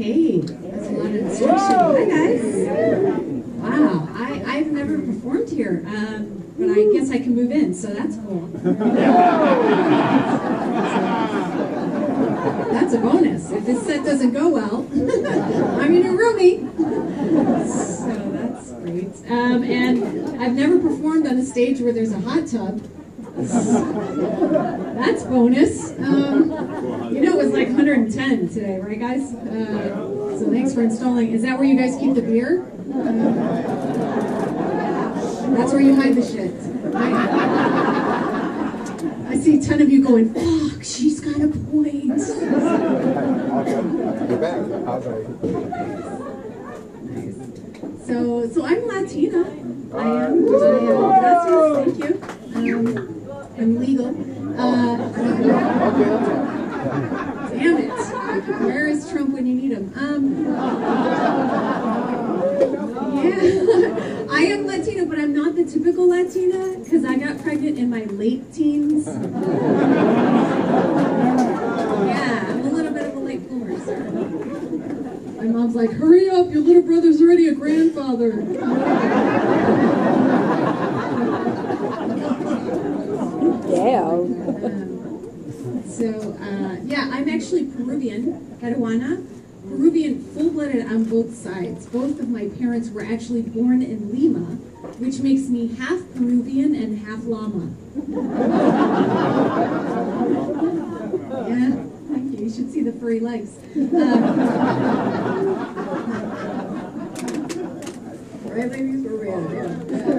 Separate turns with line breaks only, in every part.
Okay, that's a lot of instruction. Hi guys. Wow, I've never performed here, but I guess I can move in, so that's cool. That's a bonus. If this set doesn't go well, I'm your new roomie. So that's great. And I've never performed on a stage where there's a hot tub. That's bonus. You know it was like 110 today, right guys? So thanks for installing. Is that where you guys keep the beer? That's where you hide the shit. I see a ton of you going, fuck, she's got a point. So I'm Latina. I am. Gracias, thank you. I'm legal. Damn it. Where is Trump when you need him? Yeah. I am Latina, but I'm not the typical Latina because I got pregnant in my late teens. Yeah, I'm a little bit of a late bloomer, sir. My mom's like, hurry up, your little brother's already a grandfather. Yeah, I'm actually Peruvian, Peruana. Peruvian, full-blooded on both sides. Both of my parents were actually born in Lima, which makes me half Peruvian and half llama. Yeah, thank you. You should see the furry legs. Right, ladies? Where we at? Yeah.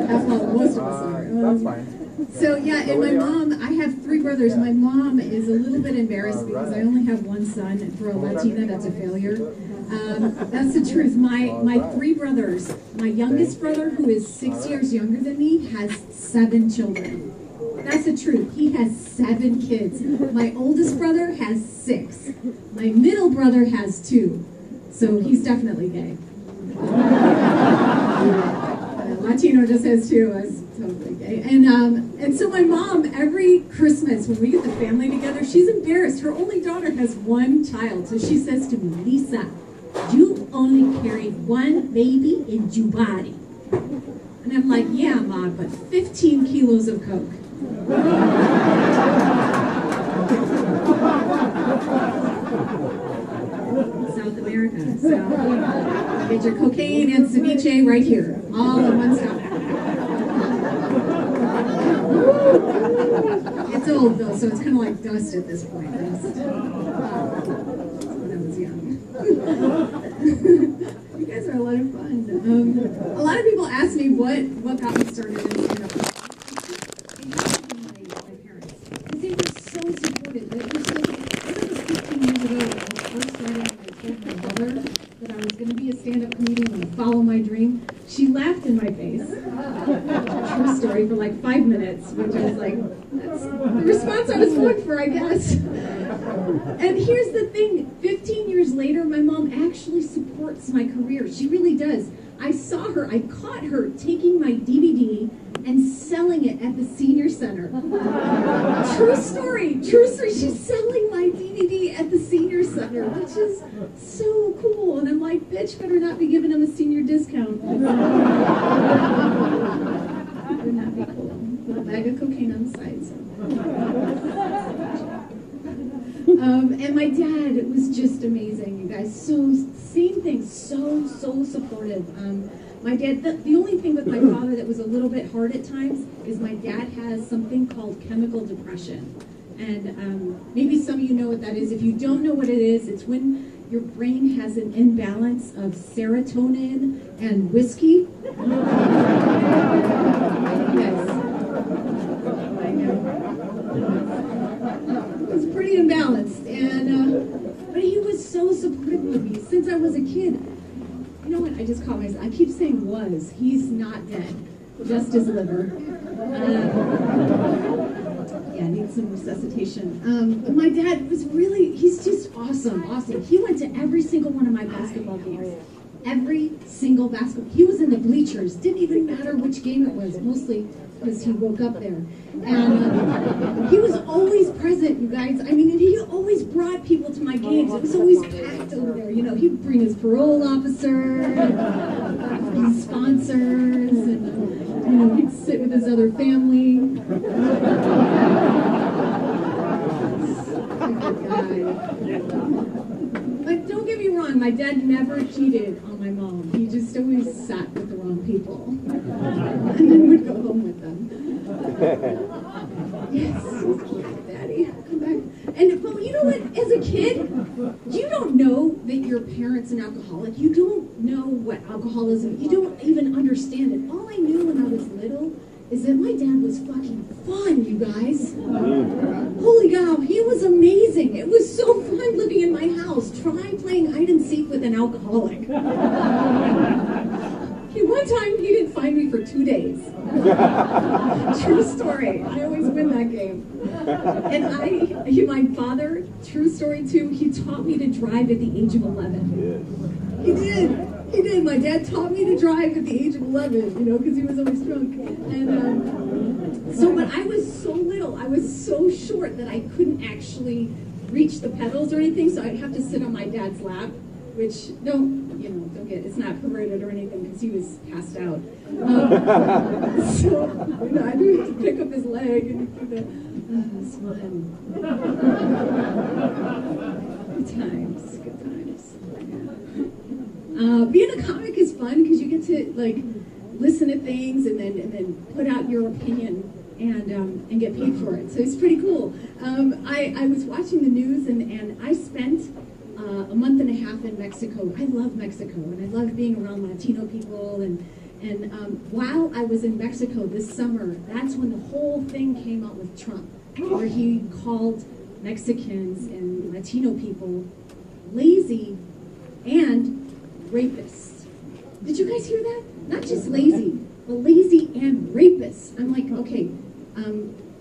Half llama, most of us are.
That's fine.
So yeah, and my mom, I have 3 brothers. My mom is a little bit embarrassed because I only have 1 son, and for a Latina, that's a failure. That's the truth. My 3 brothers, my youngest brother, who is 6 years younger than me, has 7 children. That's the truth. He has 7 kids. My oldest brother has 6. My middle brother has 2. So he's definitely gay. Latino just has 2. I was totally gay. And so my mom, every Christmas when we get the family together, she's embarrassed. Her only daughter has 1 child. So she says to me, Lisa, you only carry 1 baby in your body. And I'm like, yeah, Mom, but 15 kilos of coke. South America. So get your cocaine and ceviche right here, all in one stop. It's old though, so it's kind of like dust at this point. When I was young. You guys are a lot of fun. A lot of people ask me what got me started in stand-up. My parents, because they were so supportive. They were so. I remember 15 years ago when I first started, and I told my mother that I was going to be a stand-up comedian and follow my dream. She laughed in my face. True story, for like 5 minutes, which I was like, that's the response I was going for, I guess. And here's the thing, 15 years later, my mom actually supports my career. She really does. I caught her taking my DVD and selling it at the senior center. True story. She's selling my DVD at the senior center, which is so cool. And I'm like, bitch, better not be giving them a senior discount. Would not be cool. With a bag of cocaine on the side. So. And my dad was just amazing, you guys. So, same thing, so supportive. My dad, the only thing with my father that was a little bit hard at times is my dad has something called chemical depression. And maybe some of you know what that is. If you don't know what it is, it's when your brain has an imbalance of serotonin and whiskey. Yes. I know. It's pretty imbalanced. But he was so supportive of me since I was a kid. You know what? I just caught myself. I keep saying was. He's not dead. Just his liver. Yeah, needs some resuscitation. But my dad was really, he's just awesome. He went to every single one of my basketball games. every single basketball. He was in the bleachers. Didn't even matter which game it was, mostly because he woke up there. And he was always present, you guys. I mean, and he always brought people to my games. It was always packed over there. You know, he'd bring his parole officer, his sponsors, and, you know, he'd sit with his other family. But don't get me wrong, my dad never cheated on my mom. He just always sat with the wrong people. And then would go home with them. Yes, Daddy, come back. And, well, you know what, as a kid, you don't know that your parent's an alcoholic. You don't know what alcoholism, you don't even understand it. All I knew when I was little is that my dad was fucking fun, you guys. Holy cow, he was amazing. It was so fun living in my house. Try playing hide and seek with an alcoholic. One time, he didn't find me for 2 days. True story. I always win that game. And my father, true story too, he taught me to drive at the age of 11. He did. He did. My dad taught me to drive at the age of 11, you know, because he was always drunk. And but I was so little, I was so short that I couldn't actually reach the pedals or anything, so I'd have to sit on my dad's lap, which don't get, it's not perverted or anything because he was passed out. So, you know, I'd have to pick up his leg and do that. It's fun. Good times, good times. Being a comic is fun because you get to like listen to things and then put out your opinion and get paid for it. So it's pretty cool. I was watching the news and I spent a month and a half in Mexico. I love Mexico and I love being around Latino people and while I was in Mexico this summer, that's when the whole thing came out with Trump, where he called Mexicans and Latino people lazy and rapists. Did you guys hear that? Not just lazy, but lazy and rapists. I'm like, okay,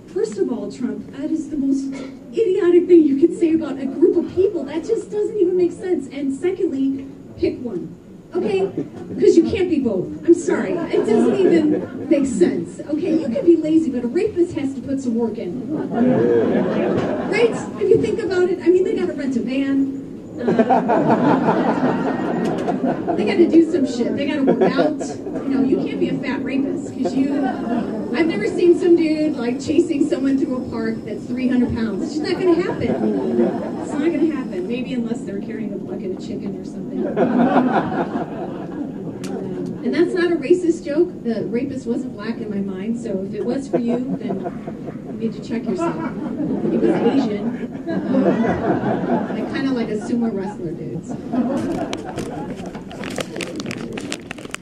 first of all, Trump, that is the most idiotic thing you could say about a group of people. That just doesn't even make sense. And secondly, pick one. Okay? Because you can't be both. I'm sorry. It doesn't even make sense. Okay, you can be lazy, but a rapist has to put some work in. Right? If you think about it, I mean, they got to rent a van. They got to do some shit. They got to work out. You know, you can't be a fat rapist because I've never seen some dude like chasing someone through a park that's 300 pounds. It's just not going to happen. It's not going to happen. Maybe unless they're carrying a bucket of chicken or something. And that's not a racist joke. The rapist wasn't black in my mind, so if it was for you, then you need to check yourself. He was Asian. Kind of like a sumo wrestler dudes.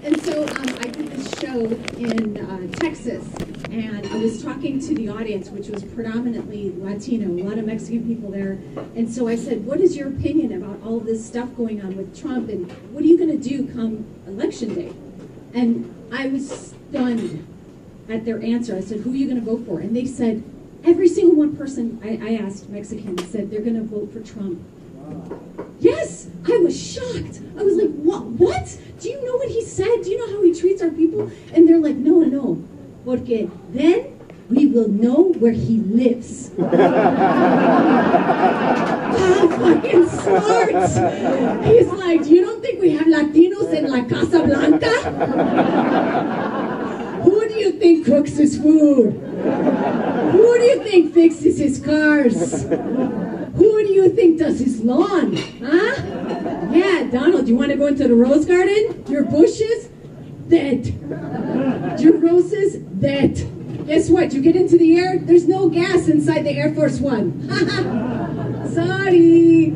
And so I did this show in Texas, and I was talking to the audience, which was predominantly Latino, a lot of Mexican people there. And so I said, what is your opinion about all of this stuff going on with Trump, and what are you going to do come election day? And I was stunned at their answer. I said, who are you going to vote for? And they said, every single one person I asked, Mexican, said they're going to vote for Trump. Yes, I was shocked. I was like, what? Do you know what he said? Do you know how he treats our people? And they're like, no, porque then we will know where he lives. How fucking smart. He's like, you don't think we have Latinos in La Casa Blanca? Who do you think cooks his food? Who do you think fixes his cars? Who do you think does his lawn? Huh? Yeah, Donald, you want to go into the rose garden? Your bushes? Dead. Your roses? Dead. Guess what? You get into the air, there's no gas inside the Air Force One. Sorry.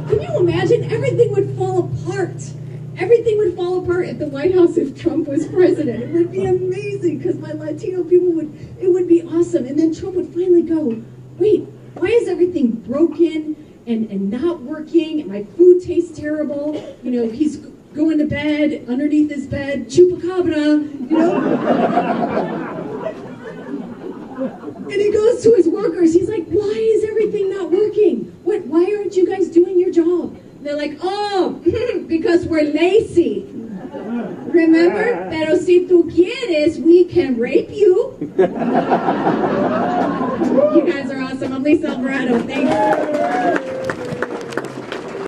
Can you imagine? Everything would fall apart. Everything would fall apart at the White House if Trump was president. It would be amazing because my Latino people it would be awesome. And then Trump would finally go, wait, why is everything broken and not working? And my food tastes terrible. You know, he's going to bed, underneath his bed, chupacabra, you know? And he goes to his workers. He's like, why is everything not working? Why aren't you guys doing your job? And they're like, oh, because can rape you. You guys are awesome. I'm Lisa Alvarado. Thanks.